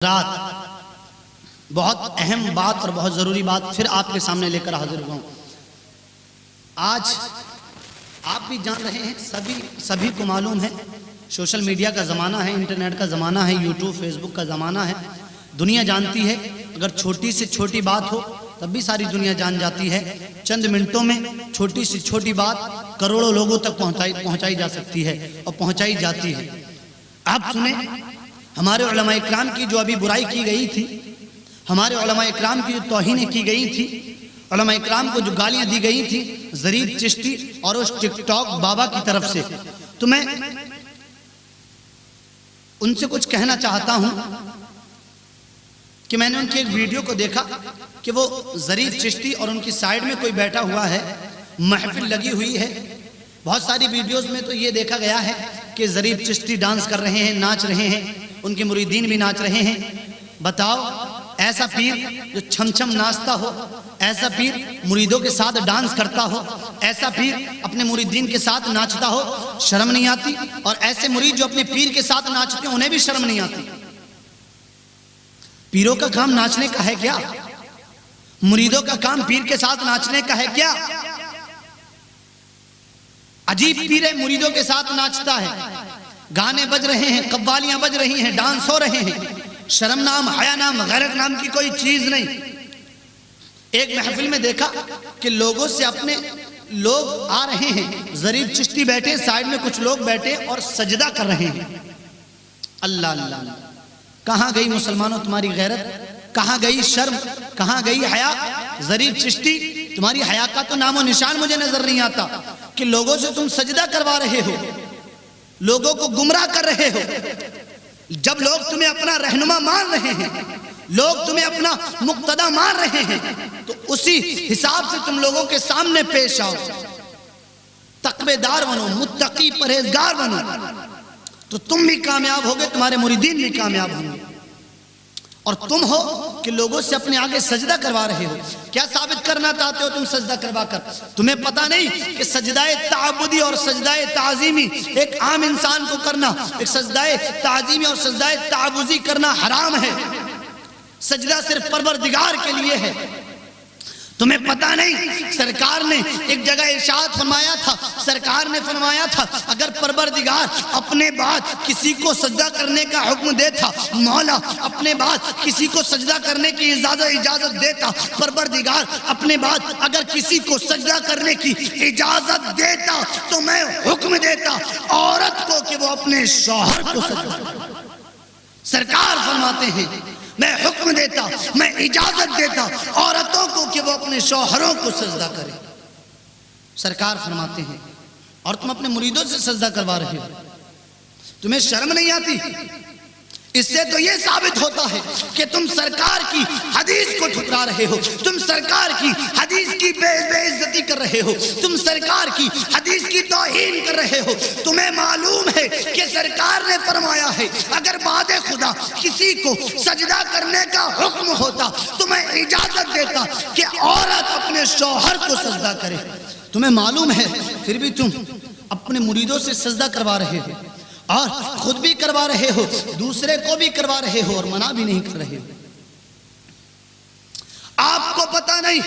رات بہت اہم بات اور بہت ضروری بات پھر آپ کے سامنے لے کر حاضر ہوا ہوں۔ آج آپ بھی جان رہے ہیں، سبھی کو معلوم ہے، سوشل میڈیا کا زمانہ ہے، انٹرنیٹ کا زمانہ ہے، یوٹیوب فیس بک کا زمانہ ہے۔ دنیا جانتی ہے، اگر چھوٹی سے چھوٹی بات ہو تب بھی ساری دنیا جان جاتی ہے۔ چند منٹوں میں چھوٹی سے چھوٹی بات کروڑوں لوگوں تک پہنچائی جا سکتی ہے اور پہنچائی جاتی ہے۔ آپ سنیں، ہمارے علماء اکرام کی جو ابھی برائی کی گئی تھی، ہمارے علماء اکرام کی جو توہینیں کی گئی تھی، علماء اکرام کو جو گالیاں دی گئی تھی ظریف چشتی اور اس ٹک ٹاک بابا کی طرف سے، تو میں ان سے کچھ کہنا چاہتا ہوں کہ میں نے ان کی ایک ویڈیو کو دیکھا کہ وہ ظریف چشتی اور ان کی سائیڈ میں کوئی بیٹھا ہوا ہے، محفل لگی ہوئی ہے۔ بہت ساری ویڈیوز میں تو یہ دیکھا گیا ہے کہ ظریف چشتی ڈانس کر رہے ہیں، ناچ رہے ہیں، ان کے مریدین بھی ناچ رہے ہیں۔ بتاؤ، ایسا پیر جو چھم چھم ناچتا ہو، ایسا پیر مریدوں کے ساتھ ڈانس کرتا ہو، ایسا پیر اپنے مریدین کے ساتھ ناچتا ہو، شرم نہیں آتی؟ اور ایسے مرید جو اپنے پیر کے ساتھ ناچتے ہیں انہیں بھی شرم نہیں آتی؟ پیروں کا کام ناچنے کا ہے کیا؟ مریدوں کا کام پیر کے ساتھ ناچنے کا ہے کیا؟ عجیب پیر ہے، مریدوں کے ساتھ ناچتا ہے، گانے بج رہے ہیں، قوالیاں بج رہی ہیں، ڈانس ہو رہے ہیں، شرم نام، حیا نام، غیرت نام کی کوئی چیز نہیں۔ ایک محفل میں دیکھا کہ لوگوں سے اپنے لوگ آ رہے ہیں، ظریف چشتی بیٹھے، سائیڈ میں کچھ لوگ بیٹھے اور سجدہ کر رہے ہیں۔ اللہ اللہ، کہاں گئی مسلمانوں تمہاری غیرت؟ کہاں گئی شرم؟ کہاں گئی حیا؟ ظریف چشتی، تمہاری حیا کا تو نام و نشان مجھے نظر نہیں آتا کہ لوگوں سے تم سجدہ کروا رہے ہو، لوگوں کو گمراہ کر رہے ہو۔ جب لوگ تمہیں اپنا رہنما مان رہے ہیں، لوگ تمہیں اپنا مقتدی مان رہے ہیں، تو اسی حساب سے تم لوگوں کے سامنے پیش آؤ، تقوی دار بنو، متقی پرہیزگار بنو، تو تم بھی کامیاب ہوگے، تمہارے مریدین بھی کامیاب ہوں گے۔ اور تم ہو کہ لوگوں سے اپنے آگے سجدہ کروا رہے ہو۔ کیا ثابت کرنا چاہتے ہو تم سجدہ کروا کر؟ تمہیں پتہ نہیں کہ سجدہ تعبدی اور سجدہ تعظیمی ایک عام انسان کو کرنا، ایک سجدہ تعظیمی اور سجدہ تعبدی کرنا حرام ہے۔ سجدہ صرف پروردگار کے لیے ہے۔ تمہیں پتہ نہیں، سرکار نے ایک جگہ ارشاد فرمایا تھا، سرکار نے فرمایا تھا اگر پروردگار اپنے بعد کسی کو سجدہ کرنے کا حکم دیتا، مولا اپنے بعد کسی کو سجدہ کرنے کی اجازت دیتا، پروردگار اپنے بعد اگر کسی کو سجدہ کرنے کی اجازت دیتا تو میں حکم دیتا عورت کو کہ وہ اپنے شوہر کو سجدہ کرے۔ سرکار فرماتے ہیں میں حکم دیتا، میں اجازت دیتا عورتوں کو کہ وہ اپنے شوہروں کو سجدہ کرے۔ سرکار فرماتے ہیں اور تم اپنے مریدوں سے سجدہ کروا رہے ہو، تمہیں شرم نہیں آتی؟ اس سے تو یہ ثابت ہوتا ہے کہ تم سرکار کی حدیث کو ٹھکرا رہے ہو، تم سرکار کی حدیث کی بے عزتی کر رہے ہو، تم سرکار کی حدیث کی توہین کر رہے ہو۔ تمہیں معلوم ہے کہ سرکار نے فرمایا ہے اگر بعد خدا کسی کو سجدہ کرنے کا حکم ہوتا تو میں اجازت دیتا کہ عورت اپنے شوہر کو سجدہ کرے۔ تمہیں معلوم ہے پھر بھی تم اپنے مریدوں سے سجدہ کروا رہے ہو، اور خود بھی کروا رہے ہو، دوسرے کو بھی کروا رہے ہو اور منع بھی نہیں کر رہے ہو۔ آپ کو پتہ نہیں،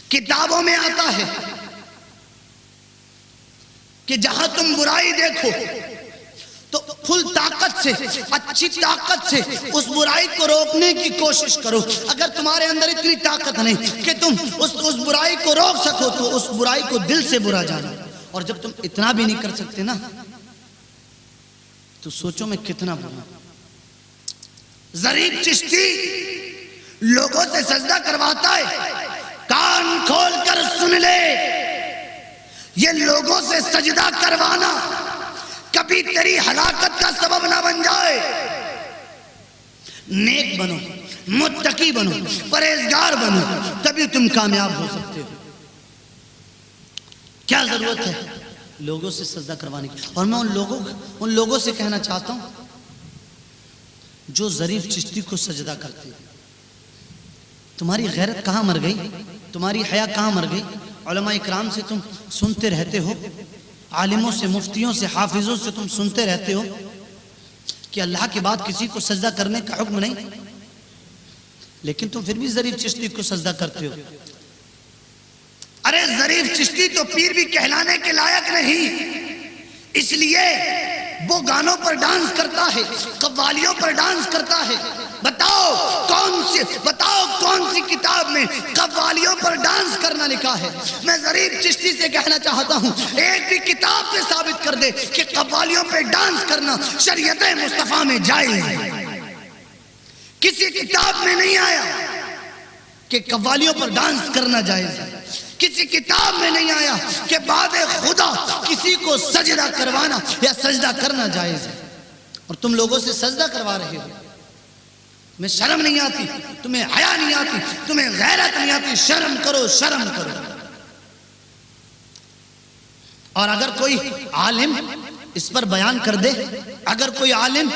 کتابوں میں آتا ہے کہ جہاں تم برائی دیکھو تو فل طاقت سے، اچھی طاقت سے اس برائی کو روکنے کی کوشش کرو۔ اگر تمہارے اندر اتنی طاقت نہیں کہ تم اس برائی کو روک سکو تو اس برائی کو دل سے برا جانو۔ اور جب تم اتنا بھی نہیں کر سکتے نا تو سوچو میں کتنا برا۔ ظریف چشتی لوگوں سے سجدہ کرواتا ہے، کان کھول کر سن لے، یہ لوگوں سے سجدہ کروانا کبھی تیری ہلاکت کا سبب نہ بن جائے۔ نیک بنو، متقی بنو، پرہیزگار بنو، تبھی تم کامیاب ہو سکتے ہو۔ کیا ضرورت ہے لوگوں سے سجدہ کروانے کی؟ اور میں ان لوگوں سے کہنا چاہتا ہوں جو ظریف چشتی کو سجدہ کرتے ہیں، تمہاری غیرت کہاں مر گئی؟ تمہاری حیا کہاں مر گئی؟ علماء اکرام سے تم سنتے رہتے ہو، عالموں سے، مفتیوں سے، حافظوں سے تم سنتے رہتے ہو کہ اللہ کے بعد کسی کو سجدہ کرنے کا حکم نہیں، لیکن تم پھر بھی ظریف چشتی کو سجدہ کرتے ہو۔ ارے ظریف چشتی تو پیر بھی کہلانے کے لائق نہیں، اس لیے وہ گانوں پر ڈانس کرتا ہے، قوالیوں پر ڈانس کرتا ہے۔ بتاؤ کون سی کتاب میں قوالیوں پر ڈانس کرنا لکھا ہے؟ میں ظریف چشتی سے کہنا چاہتا ہوں، ایک بھی کتاب سے ثابت کر دے کہ قوالیوں پہ ڈانس کرنا شریعت مصطفیٰ میں جائز ہے۔ کسی کتاب میں نہیں آیا کہ قوالیوں پر ڈانس کرنا جائز ہے، کسی کتاب میں نہیں آیا کہ بعد خدا کسی کو سجدہ کروانا یا سجدہ کرنا جائز ہے، اور تم لوگوں سے سجدہ کروا رہے ہو۔ تمہیں شرم نہیں آتی، تمہیں حیا نہیں آتی، تمہیں غیرت نہیں آتی؟ شرم کرو، شرم کرو۔ اور اگر کوئی عالم اس پر بیان کر دے، اگر کوئی عالم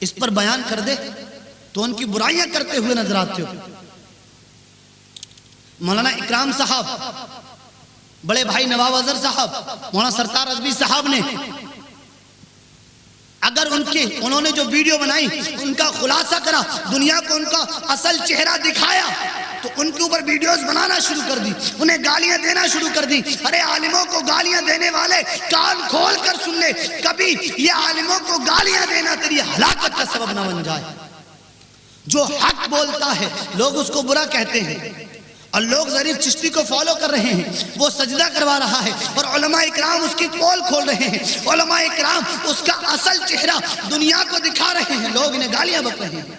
اس پر بیان کر دے تو ان کی برائیاں کرتے ہوئے نظر آتے ہو۔ مولانا اکرام صاحب، بڑے بھائی نواب اظہر صاحب، مولانا سرتار رضوی صاحب نے اگر انہوں نے جو ویڈیو بنائی ان کا خلاصہ کرا، دنیا کو ان کا اصل چہرہ دکھایا، تو ان کے اوپر ویڈیوز بنانا شروع کر دی، انہیں گالیاں دینا شروع کر دی۔ ارے عالموں کو گالیاں دینے والے کان کھول کر سن لے، کبھی یہ عالموں کو گالیاں دینا تیری ہلاکت کا سبب نہ بن جائے۔ جو حق بولتا ہے لوگ اس کو برا کہتے ہیں، اور لوگ ظریف چشتی کو فالو کر رہے ہیں، وہ سجدہ کروا رہا ہے، اور علماء اکرام اس کی پول کھول رہے ہیں، علماء اکرام اس کا اصل چہرہ دنیا کو دکھا رہے ہیں، لوگ انہیں گالیاں بک رہے ہیں۔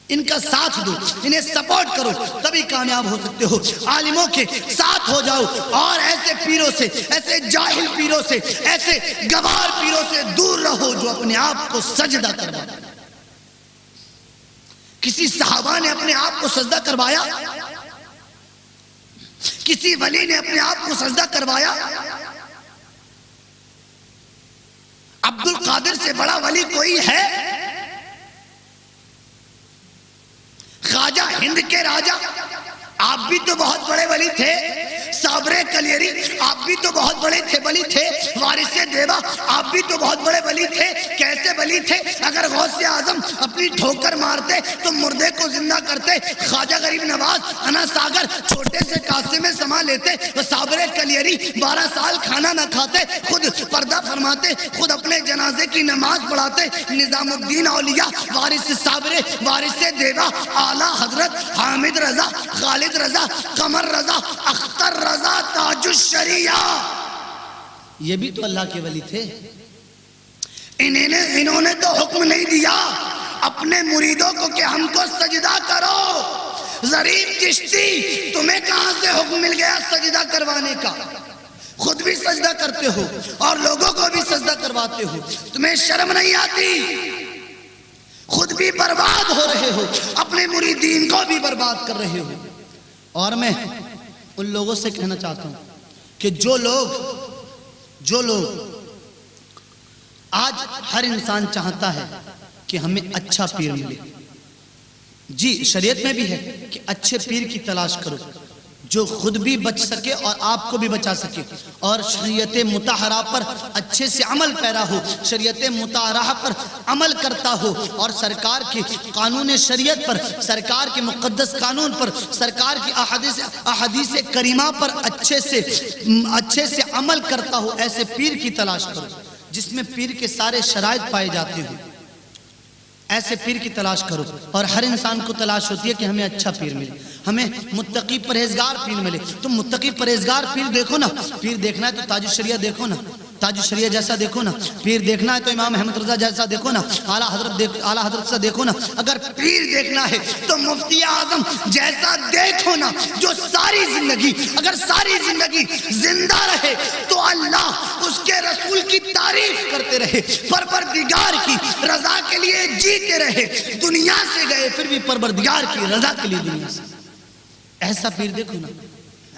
ان کا ساتھ دو، انہیں سپورٹ کرو، تبھی کامیاب ہو سکتے ہو۔ عالموں کے ساتھ ہو جاؤ، اور ایسے پیروں سے، ایسے جاہل پیروں سے، ایسے گوار پیروں سے دور رہو جو اپنے آپ کو سجدہ کروا۔ کسی صحابہ نے اپنے آپ کو سجدہ کروایا؟ کسی ولی نے اپنے آپ کو سجدہ کروایا؟ عبد القادر سے بڑا ولی کوئی ہے؟ خواجہ ہند کے راجا، آپ بھی تو بہت بڑے ولی تھے۔ صابر کلیری، آپ بھی تو بہت بڑے ولی تھے۔ وارث دیوا، آپ بھی تو بہت بڑے ولی تھے۔ کیسے ولی تھے؟ اگر غوث اعظم اپنی ٹھوکر مارتے تو مردے کو زندہ کرتے، خواجہ غریب نواز انا ساگر چھوٹے سے کاسے میں سما لیتے، صابر کلیری 12 سال کھانا نہ کھاتے، خود پردہ فرماتے، خود اپنے جنازے کی نماز پڑھاتے۔ نظام الدین اولیاء، وارث صابر، وارث دیوا، اعلیٰ حضرت حامد رضا، خالد رضا، قمر رضا، اختر رضا، تاج الشریعہ، یہ بھی تو اللہ کے ولی تھے۔ انہوں نے تو حکم نہیں دیا اپنے مریدوں کو کہ ہم کو سجدہ کرو۔ ظریف چشتی، تمہیں کہاں سے حکم مل گیا سجدہ کروانے کا؟ خود بھی سجدہ کرتے ہو اور لوگوں کو بھی سجدہ کرواتے ہو، تمہیں شرم نہیں آتی؟ خود بھی برباد ہو رہے ہو، اپنے مریدین کو بھی برباد کر رہے ہو۔ اور میں ان لوگوں سے کہنا چاہتا ہوں کہ جو لوگ آج ہر انسان چاہتا ہے کہ ہمیں اچھا پیر ملے، جی شریعت میں بھی ہے کہ اچھے پیر کی تلاش کرو جو خود بھی بچ سکے اور آپ کو بھی بچا سکے، اور شریعت مطہرہ پر اچھے سے عمل پیرا ہو، شریعت مطہرہ پر عمل کرتا ہو، اور سرکار کے قانون شریعت پر، سرکار کے مقدس قانون پر، سرکار کی احادیث کریمہ پر اچھے سے عمل کرتا ہو۔ ایسے پیر کی تلاش کرو جس میں پیر کے سارے شرائط پائے جاتے ہوں، ایسے پیر کی تلاش کرو۔ اور ہر انسان کو تلاش ہوتی ہے کہ ہمیں اچھا پیر ملے، ہمیں متقی پرہیزگار پیر ملے۔ تم متقی پرہیزگار پیر دیکھو نا، پیر دیکھنا ہے تو تاج الشریعہ دیکھو نا، تاج الشریعہ جیسا دیکھو نا۔ پیر دیکھنا ہے تو امام احمد رضا جیسا دیکھو نا، اعلیٰ حضرت سے دیکھو نا۔ اگر پیر دیکھنا ہے تو مفتی اعظم جیسا دیکھو نا، جو ساری زندگی زندہ رہے تو اللہ اس کے رسول کی تعریف کرتے رہے، پروردگار کی رضا کے لیے جیتے رہے، دنیا سے گئے پھر بھی پروردگار کی رضا کے لیے دنیا سے۔ ایسا پیر دیکھو نا،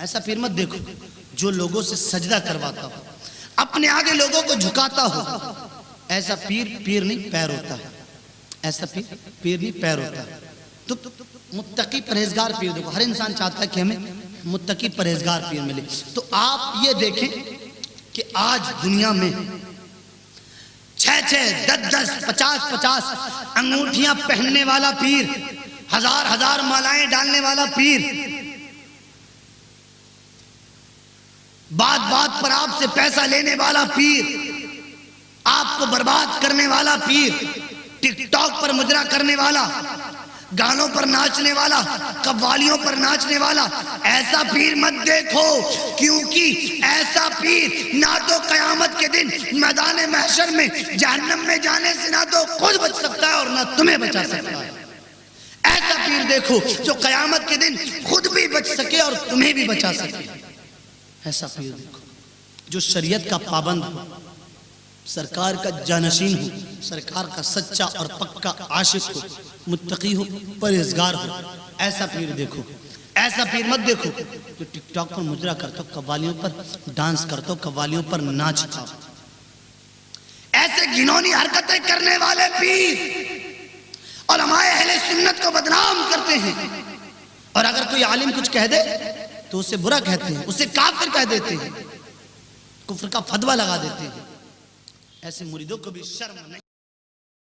ایسا پیر مت دیکھو جو لوگوں سے سجدہ کرواتا ہو، اپنے آگے لوگوں کو جھکاتا ہو۔ ایسا پیر نہیں پیر ہوتا ہے، ایسا پیر نہیں پیر ہوتا ہے۔ تو متقی پرہیزگار پیر دیکھو، ہر انسان چاہتا ہے کہ ہمیں متقی پرہیزگار پیر ملے۔ تو آپ یہ دیکھیں کہ آج دنیا میں 6 10 10 50 50 انگوٹھیاں پہننے والا پیر، ہزار ہزار مالائیں ڈالنے والا پیر، بات بات پر آپ سے پیسہ لینے والا پیر، آپ کو برباد کرنے والا پیر، ٹک ٹاک پر مجرا کرنے والا، گانوں پر ناچنے والا، قوالیوں پر ناچنے والا، ایسا پیر مت دیکھو، کیونکہ ایسا پیر نہ تو قیامت کے دن میدان محشر میں جہنم میں جانے سے نہ تو خود بچ سکتا ہے اور نہ تمہیں بچا سکتا ہے۔ ایسا پیر دیکھو جو قیامت کے دن خود بھی بچ سکے اور تمہیں بھی بچا سکے۔ ایسا پیر دیکھو جو شریعت کا پابند ہو، سرکار کا جانشین ہو، سرکار کا سچا اور پکا عاشق ہو، متقی ہو، پرہیزگار ہو۔ ایسا پیر دیکھو، ایسا پیر مت دیکھو جو ٹک ٹاک پر مجرا کرتا ہو، قوالیوں پر ڈانس کرتا ہو، قوالیوں پر ناچتا ہو۔ ایسے گھنونی حرکتیں کرنے والے پیر علماء اہل سنت کو بدنام کرتے ہیں، اور اگر کوئی عالم کچھ کہہ دے تو اسے برا کہتے ہیں، اسے کافر کہہ دیتے ہیں، کفر کا فتویٰ لگا دیتے ہیں۔ ایسے مریدوں کو بھی شرم نہیں۔